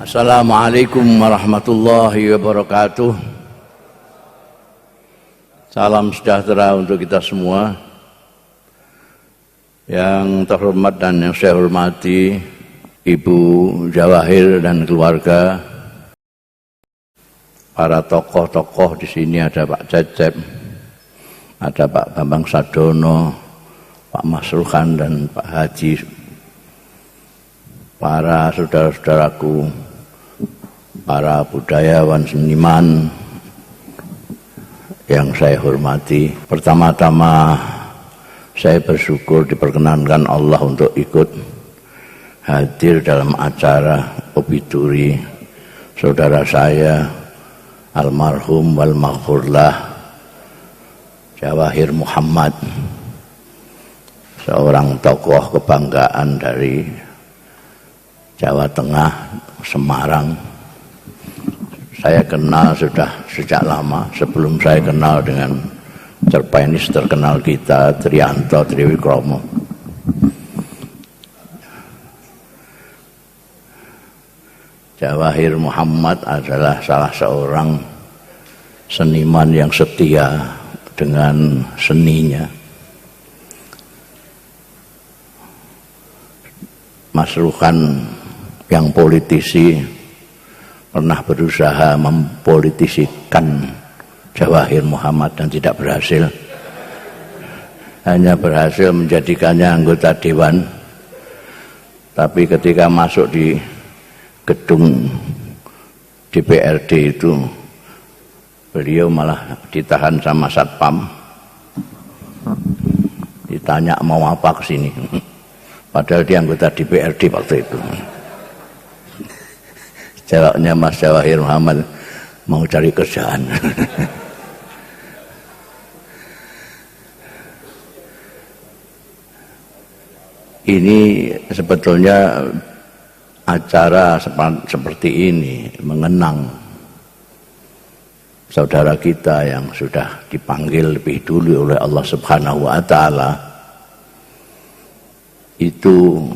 Assalamualaikum warahmatullahi wabarakatuh. Salam sejahtera untuk kita semua. Yang terhormat dan yang saya hormati Ibu Jawahir dan keluarga, para tokoh-tokoh di sini, ada Pak Cecep, ada Pak Bambang Sadono, Pak Masruhan dan Pak Haji, para saudara-saudaraku, para budayawan seniman yang saya hormati. Pertama-tama saya bersyukur diperkenankan Allah untuk ikut hadir dalam acara obituri saudara saya almarhum wal maghfurlah Jawahir Muhammad, seorang tokoh kebanggaan dari Jawa Tengah, Semarang. Saya kenal sudah sejak lama, sebelum saya kenal dengan cerpainis terkenal kita, Triyanto Triwikromo. Jawahir Muhammad adalah salah seorang seniman yang setia dengan seninya. Mas Ruhan yang politisi pernah berusaha mempolitisikan Jawahir Muhammad dan tidak berhasil. Hanya berhasil menjadikannya anggota dewan. Tapi ketika masuk di gedung DPRD itu, beliau malah ditahan sama satpam. Ditanya mau apa ke sini. Padahal dia anggota DPRD waktu itu. Jawabnya Mas Jawahir Muhammad, mau cari kerjaan. Ini sebetulnya acara seperti ini mengenang saudara kita yang sudah dipanggil lebih dulu oleh Allah Subhanahu wa Ta'ala. Itu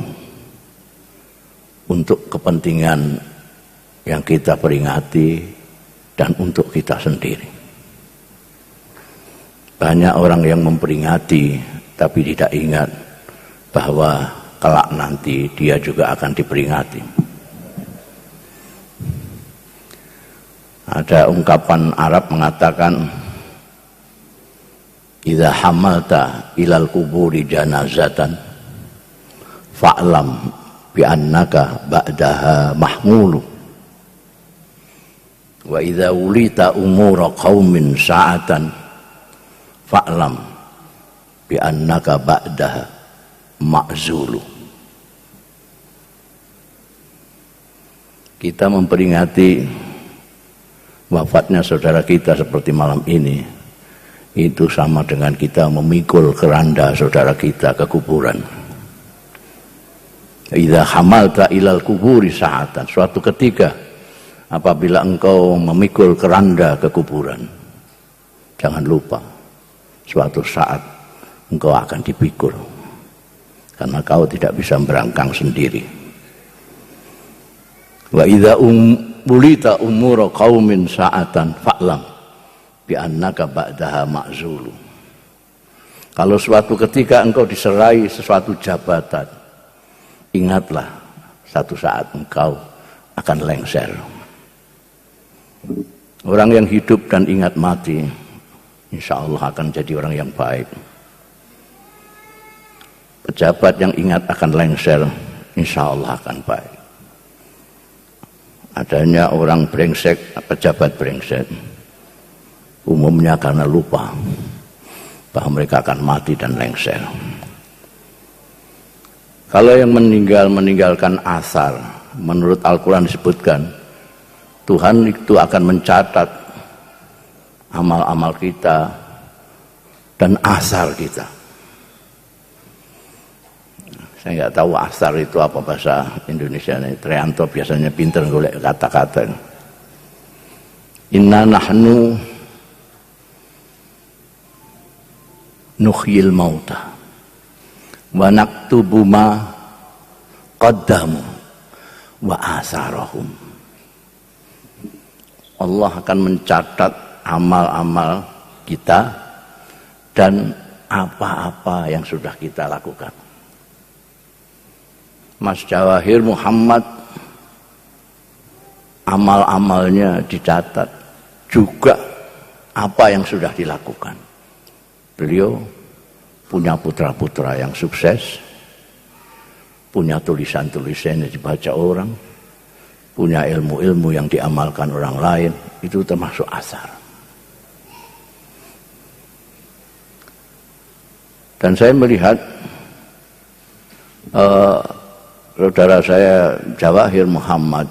untuk kepentingan yang kita peringati dan untuk kita sendiri. Banyak orang yang memperingati tapi tidak ingat bahwa kelak nanti dia juga akan diperingati. Ada ungkapan Arab mengatakan, idza hamalta ilal kuburi janazatan fa'lam bi annaka ba'daha mahmulu wa idza ulita umura qaumin sa'atan fa'lam bi annaka ba'daha ma'zulu. Kita memperingati wafatnya saudara kita seperti malam ini, itu sama dengan kita memikul keranda saudara kita ke kuburan. Idza hamalta ilal kuburi sa'atan, suatu ketika apabila engkau memikul keranda ke kuburan, jangan lupa suatu saat engkau akan dipikul, karena kau tidak bisa berangkang sendiri. Wa idza bulita umura qaumin sa'atan fa'lam bi annaka ba'daha ma'zulu. Kalau suatu ketika engkau diserai sesuatu jabatan, ingatlah satu saat engkau akan lengser. Orang yang hidup dan ingat mati, insya Allah akan jadi orang yang baik. Pejabat yang ingat akan lengser, insya Allah akan baik. Adanya orang brengsek, pejabat brengsek, umumnya karena lupa bahwa mereka akan mati dan lengser. Kalau yang meninggalkan asar, menurut Al-Quran disebutkan, Tuhan itu akan mencatat amal-amal kita dan asar kita. Saya nggak tahu asar itu apa bahasa Indonesia ini. Trianto biasanya pinter golek kata-kata. Inna nahnu nuhyil mauta wa naktubu ma qaddamu wa asarahum. Allah akan mencatat amal-amal kita dan apa-apa yang sudah kita lakukan. Mas Jawahir Muhammad, amal-amalnya dicatat, juga apa yang sudah dilakukan. Beliau punya putra-putra yang sukses, punya tulisan-tulisan yang dibaca orang, punya ilmu-ilmu yang diamalkan orang lain, itu termasuk asar. Dan saya melihat saudara saya Jawahir Muhammad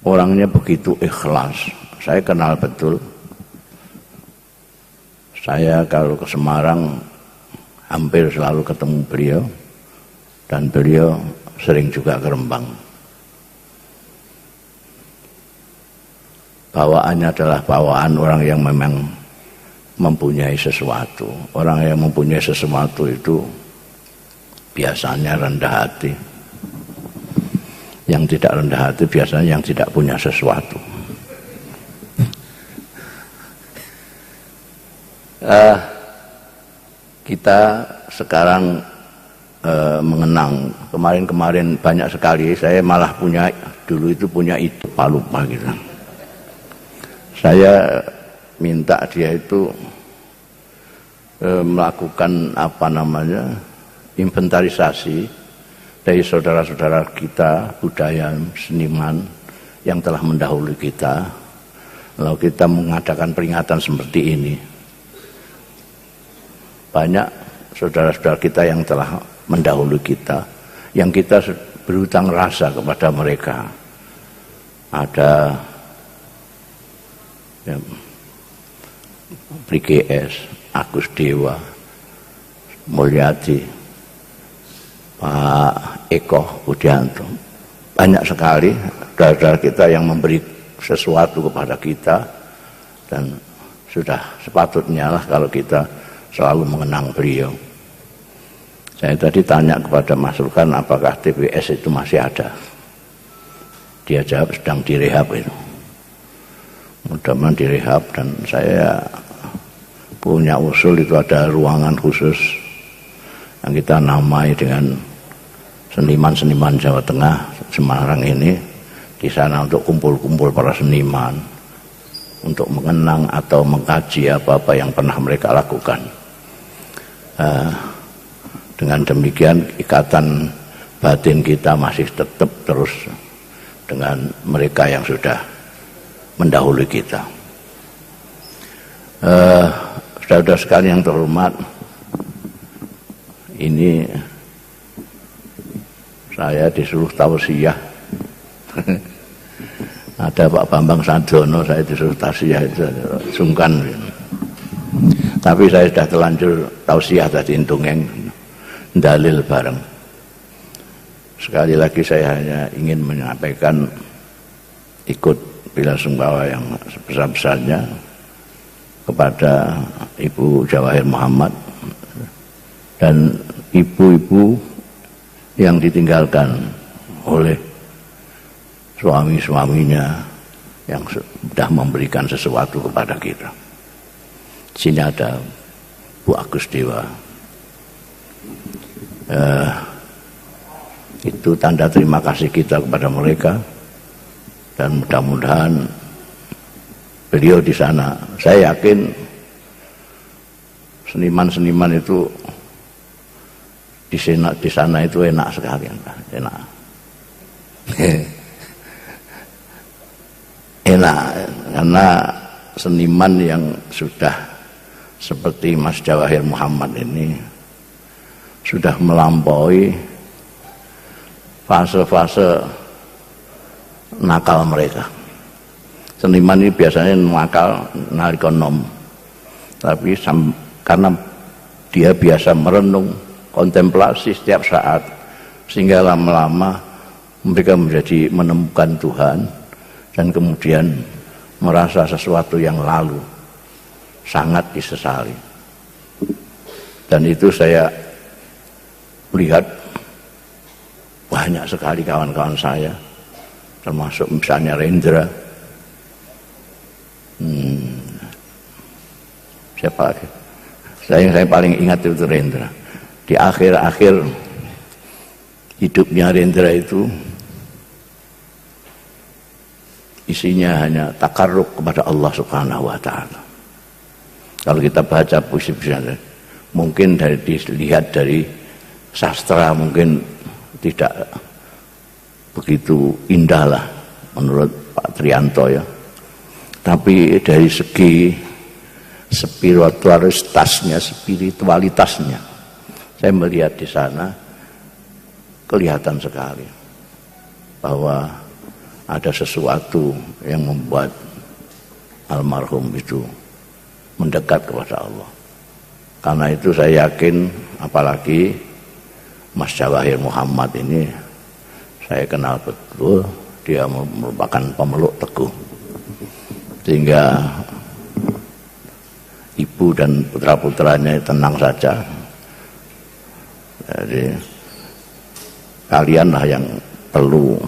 orangnya begitu ikhlas. Saya kenal betul. Saya kalau ke Semarang hampir selalu ketemu beliau, dan beliau sering juga ke Rembang. Bawaannya adalah bawaan orang yang memang mempunyai sesuatu. Orang yang mempunyai sesuatu itu biasanya rendah hati. Yang tidak rendah hati biasanya yang tidak punya sesuatu. Kita sekarang mengenang kemarin banyak sekali. Saya malah dulu itu punya itu lupa gitu. Saya minta dia itu melakukan inventarisasi dari saudara-saudara kita, budaya, seniman yang telah mendahului kita. Lalu kita mengadakan peringatan seperti ini. Banyak saudara-saudara kita yang telah mendahului kita, yang kita berhutang rasa kepada mereka. Ada BGS, Agus Dewa, Mulyadi, Pak Eko Budianto. Banyak sekali saudara-saudara kita yang memberi sesuatu kepada kita, dan sudah sepatutnya lah kalau kita selalu mengenang beliau. Saya tadi tanya kepada Mas Rukan apakah TPS itu masih ada. Dia jawab sedang direhab itu. Mudah-mudahan direhab, dan saya punya usul itu ada ruangan khusus yang kita namai dengan seniman-seniman Jawa Tengah, Semarang ini. Di sana untuk kumpul-kumpul para seniman untuk mengenang atau mengkaji apa-apa yang pernah mereka lakukan. Dengan demikian ikatan batin kita masih tetap terus dengan mereka yang sudah mendahului kita. Saudara-saudara sekalian yang terhormat, ini saya disuruh tausiah. Ada Pak Bambang Sadono, saya disuruh tausiah itu sungkan. Tapi saya sudah terlanjur tausiah tadi dongeng dalil bareng. Sekali lagi saya hanya ingin menyampaikan ikut belasungkawa yang sebesar-besarnya kepada Ibu Jawahir Muhammad dan ibu-ibu yang ditinggalkan oleh suami-suaminya yang sudah memberikan sesuatu kepada kita. Di sini ada Bu Agus Dewa. Itu tanda terima kasih kita kepada mereka, dan mudah-mudahan beliau di sana. Saya yakin seniman-seniman itu di sana itu enak sekali, enak. Enak karena seniman yang sudah seperti Mas Jawahir Muhammad ini sudah melampaui fase-fase nakal mereka. Seniman ini biasanya nakal nalika nom, tapi karena dia biasa merenung, kontemplasi setiap saat, sehingga lama-lama mereka menjadi menemukan Tuhan, dan kemudian merasa sesuatu yang lalu sangat disesali. Dan itu saya lihat banyak sekali kawan-kawan saya, termasuk misalnya Rendra, siapa lagi? Saya paling ingat itu Rendra. Di akhir-akhir hidupnya Rendra itu isinya hanya takarrub kepada Allah Subhanahu wa Ta'ala. Kalau kita baca puisi-puisinya, mungkin dilihat dari sastra mungkin tidak begitu indah lah menurut Pak Trianto ya. Tapi dari segi spiritualitasnya, saya melihat di sana kelihatan sekali bahwa ada sesuatu yang membuat almarhum itu mendekat kepada Allah. Karena itu saya yakin, apalagi Mas Jawahir Muhammad ini saya kenal betul, dia merupakan pemeluk teguh. Sehingga ibu dan putra-putranya tenang saja. Jadi kalianlah yang perlu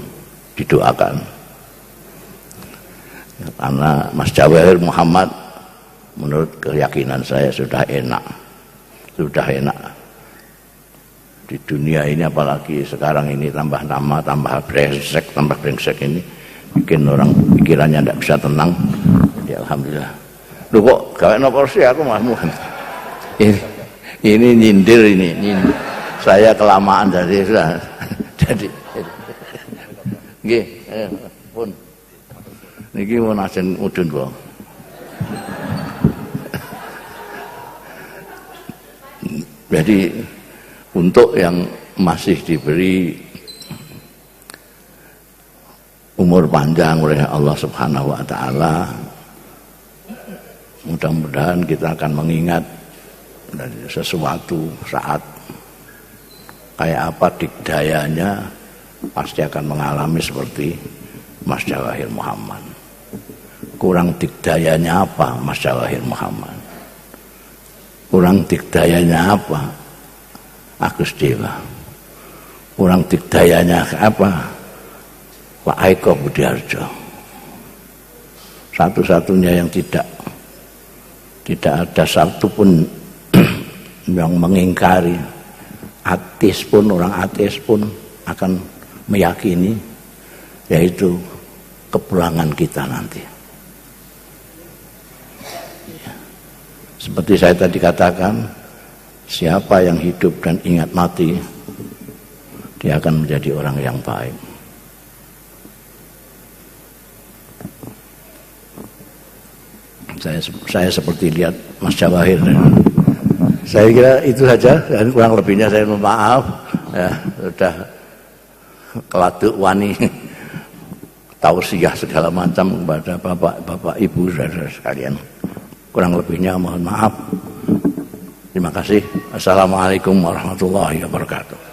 didoakan. Karena Mas Jawahir Muhammad menurut keyakinan saya sudah enak di dunia ini, apalagi sekarang ini tambah nama, tambah brengsek ini bikin orang pikirannya tidak bisa tenang. Ya alhamdulillah. Lu kok gawe nopo sih aku mahmu. Ini nyindir ini. Saya kelamaan dari jadi nggih pun niki mun ajen mudhun kok. Jadi untuk yang masih diberi umur panjang oleh Allah Subhanahu wa taala, mudah-mudahan kita akan mengingat dari sesuatu saat kayak apa dikdayanya, pasti akan mengalami seperti Mas Jawahir Muhammad. Kurang dikdayanya apa Mas Jawahir Muhammad? Kurang dikdayanya apa Agus Dewa? Kurang dikdayanya apa Pak Aiko Budiarjo? Satu-satunya yang tidak ada satupun yang mengingkari, orang ateis pun akan meyakini, yaitu kepulangan kita nanti. Seperti saya tadi katakan, siapa yang hidup dan ingat mati, dia akan menjadi orang yang baik. Saya seperti lihat Mas Jawahir. Saya kira itu saja, dan kurang lebihnya saya mohon maaf. Ya, sudah keladuk wani tausiah segala macam kepada bapak ibu saudara sekalian. Kurang lebihnya mohon maaf. Terima kasih. Assalamualaikum warahmatullahi wabarakatuh.